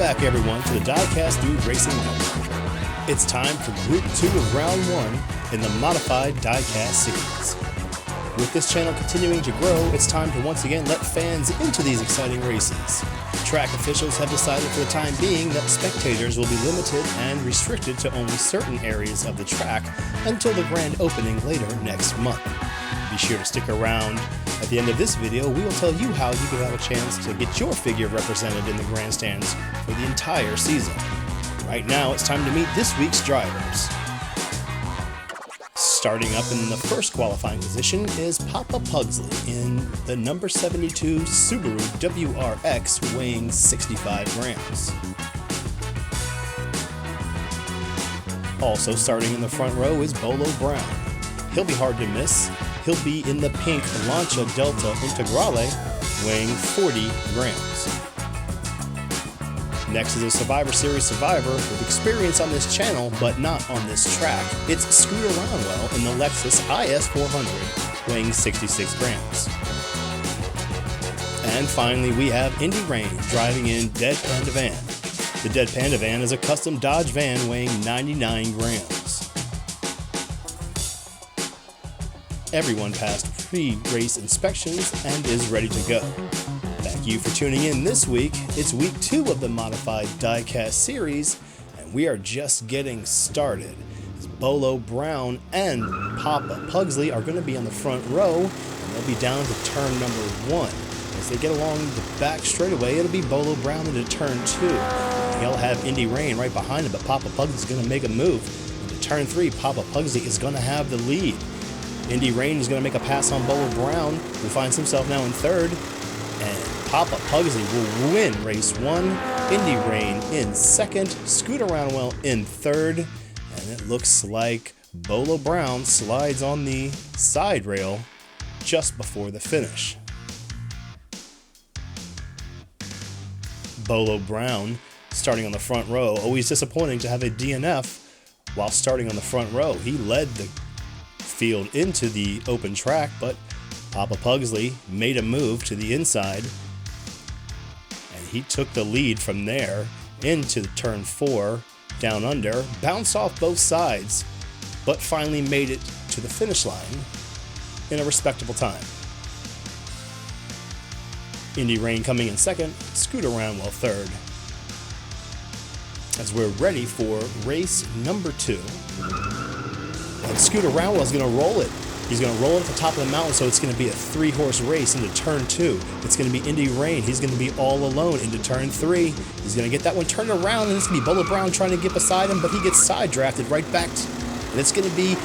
back, everyone, to the Diecast Dude Racing Network. It's time for Group 2 of Round 1 in the Modified Diecast Series. With this channel continuing to grow, it's time to once again let fans into these exciting races. Track officials have decided for the time being that spectators will be limited and restricted to only certain areas of the track until the grand opening later next month. Be sure to stick around. At the end of this video, we will tell you how you can have a chance to get your figure represented in the grandstands for the entire season. Right now, it's time to meet this week's drivers. Starting up in the first qualifying position is Papa Pugsley in the number 72 Subaru WRX weighing 65 grams. Also starting in the front row is Bolo Brown. He'll be hard to miss. He'll be in the pink Lancia Delta Integrale, weighing 40 grams. Next is a Survivor Series survivor with experience on this channel, but not on this track. It's Scooter Roundwell in the Lexus IS 400, weighing 66 grams. And finally, we have Indy Rain driving in Dead Panda Van. The Dead Panda Van is a custom Dodge van weighing 99 grams. Everyone passed pre-race inspections and is ready to go. Thank you for tuning in this week. It's week 2 of the Modified Diecast Series, and we are just getting started. Bolo Brown and Papa Pugsley are going to be on the front row, and they'll be down to turn number 1. As they get along the back straightaway, it'll be Bolo Brown into turn 2. He'll have Indy Rain right behind him, but Papa Pugsley's going to make a move. Into turn 3, Papa Pugsley is going to have the lead. Indy Rain is going to make a pass on Bolo Brown, who finds himself now in third. And Papa Pugsley will win race 1, Indy Rain in second, Scooter Roundwell in third, and it looks like Bolo Brown slides on the side rail just before the finish. Bolo Brown starting on the front row. Always disappointing to have a DNF while starting on the front row. He led the field into the open track, but Papa Pugsley made a move to the inside, and he took the lead from there into turn 4, down under, bounced off both sides, but finally made it to the finish line in a respectable time. Indy Rain coming in second, Scooter Roundwell third. As we're ready for race number 2. And Scooter Roundwell is going to roll it. He's going to roll it at the top of the mountain, so it's going to be a 3-horse race into turn 2. It's going to be Indy Rain. He's going to be all alone into turn 3. He's going to get that one turned around, and it's going to be Bolo Brown trying to get beside him, but he gets side drafted right back. And it's going to be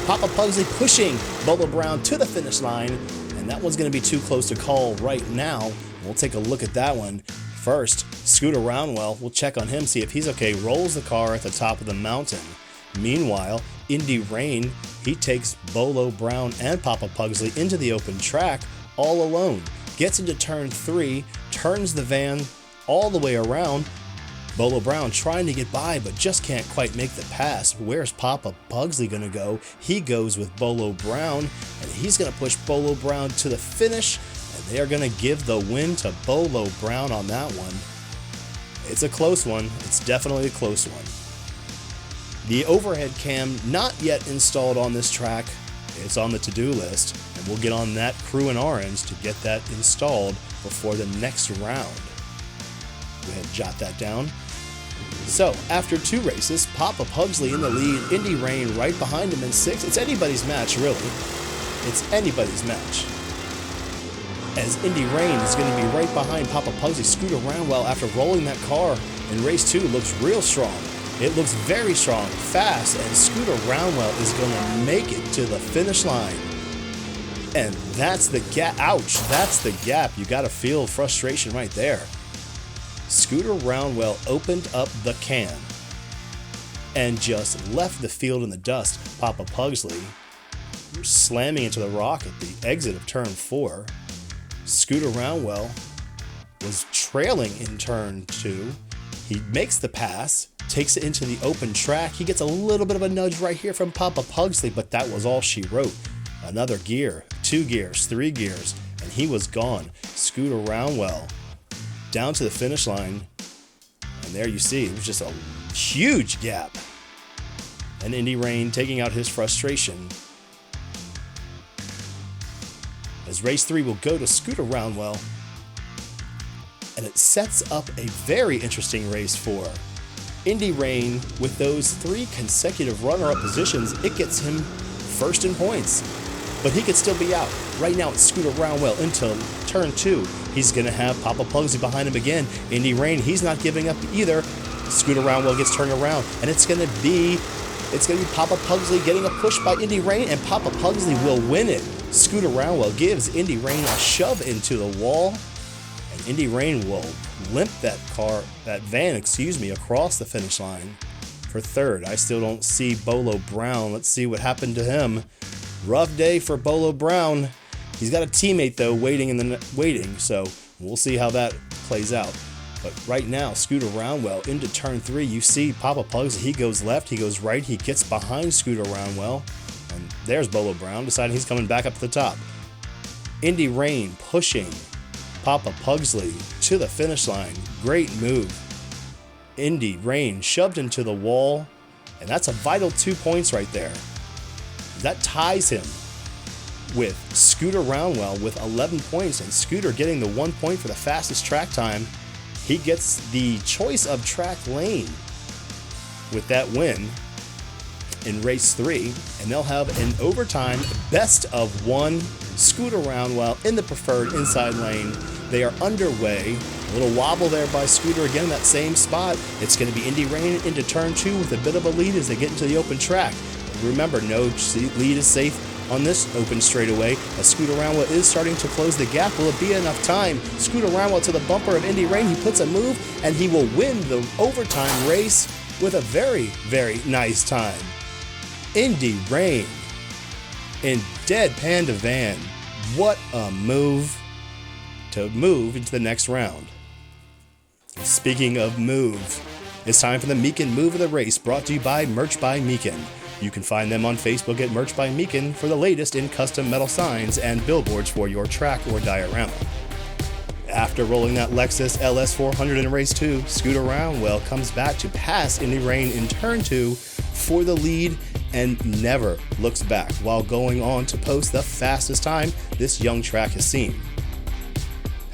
Papa Pugsley pushing Bolo Brown to the finish line, and that one's going to be too close to call right now. We'll take a look at that one. First, Scooter Roundwell, we'll check on him, see if he's okay, rolls the car at the top of the mountain. Meanwhile, Indy Rain, he takes Bolo Brown and Papa Pugsley into the open track all alone, gets into turn 3, turns the van all the way around. Bolo Brown trying to get by, but just can't quite make the pass. Where's Papa Pugsley going to go? He goes with Bolo Brown, and he's going to push Bolo Brown to the finish, and they are going to give the win to Bolo Brown on that one. It's a close one. It's definitely a close one. The overhead cam not yet installed on this track. It's on the to-do list, and we'll get on that crew in orange to get that installed before the next round. Go ahead and jot that down. So, after 2 races, Papa Pugsley in the lead, Indy Rain right behind him in 6. It's anybody's match, really. It's anybody's match. As Indy Rain is going to be right behind Papa Pugsley, Scooter Roundwell, after rolling that car in race 2, looks real strong. It looks very strong, fast, and Scooter Roundwell is going to make it to the finish line. And that's the gap. Ouch, that's the gap. You got to feel frustration right there. Scooter Roundwell opened up the can and just left the field in the dust. Papa Pugsley slamming into the rock at the exit of turn 4. Scooter Roundwell was trailing in turn 2. He makes the pass, takes it into the open track. He gets a little bit of a nudge right here from Papa Pugsley, but that was all she wrote. Another gear, 2 gears, 3 gears, and he was gone. Scooter Roundwell down to the finish line And there you see, it was just a huge gap. And Indy Rain taking out his frustration. As race 3 will go to Scooter Roundwell. And it sets up a very interesting race for Indy Rain. With those 3 consecutive runner-up positions, it gets him first in points. But he could still be out. Right now it's Scooter Roundwell into turn 2. He's going to have Papa Pugsley behind him again. Indy Rain, he's not giving up either. Scooter Roundwell gets turned around, and it's going to be Papa Pugsley getting a push by Indy Rain, and Papa Pugsley will win it. Scooter Roundwell gives Indy Rain a shove into the wall, and Indy Rain will limp that van, across the finish line for third. I still don't see Bolo Brown. Let's see what happened to him. Rough day for Bolo Brown. He's got a teammate though waiting, so we'll see how that plays out. But right now, Scooter Roundwell into turn 3. You see Papa Pugsley, he goes left, he goes right, he gets behind Scooter Roundwell. And there's Bolo Brown deciding he's coming back up to the top. Indy Rain pushing Papa Pugsley to the finish line. Great move. Indy Rain shoved into the wall, and that's a vital 2 points right there. That ties him with Scooter Roundwell with 11 points, and Scooter getting the 1 point for the fastest track time. He gets the choice of track lane with that win in race 3, and they'll have an overtime best of 1. Scooter Roundwell in the preferred inside lane. They are underway. A little wobble there by Scooter again in that same spot. It's going to be Indy Rain into turn 2 with a bit of a lead as they get into the open track. Remember, no lead is safe on this open straightaway, as Scooter Roundwell is starting to close the gap. Will it be enough time? Scooter Roundwell to the bumper of Indy Rain. He puts a move, and he will win the overtime race with a very, very nice time. Indy Rain in deadpan to van. What a move to move into the next round. Speaking of move, it's time for the Meek and Move of the race, brought to you by Merch by Meekin. You can find them on Facebook at Merch by Meekin for the latest in custom metal signs and billboards for your track or diorama. After rolling that Lexus LS400 in race 2, Scooter Roundwell comes back to pass Indy Rain in turn 2 for the lead and never looks back while going on to post the fastest time this young track has seen.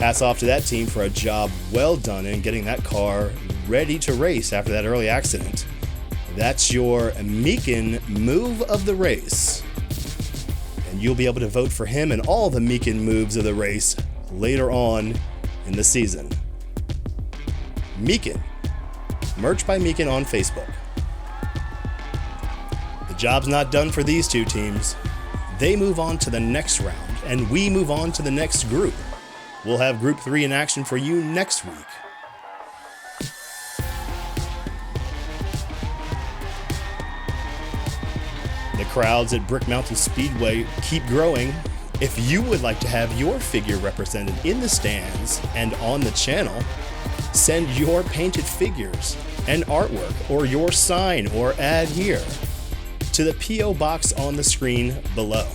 Hats off to that team for a job well done in getting that car ready to race after that early accident. That's your Meek and Move of the race. And you'll be able to vote for him and all the Meek and Moves of the race later on in the season. Meekin, Merch by Meekin on Facebook. The job's not done for these two teams. They move on to the next round, and we move on to the next group. We'll have Group 3 in action for you next week. The crowds at Brick Mountain Speedway keep growing. If you would like to have your figure represented in the stands and on the channel, send your painted figures and artwork or your sign or ad here to the P.O. box on the screen below.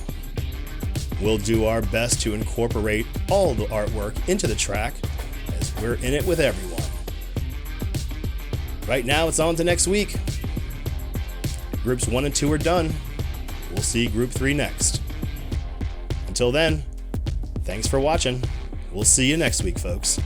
We'll do our best to incorporate all the artwork into the track as we're in it with everyone. Right now it's on to next week. Groups 1 and 2 are done. We'll see Group 3 next. Until then, thanks for watching. We'll see you next week, folks.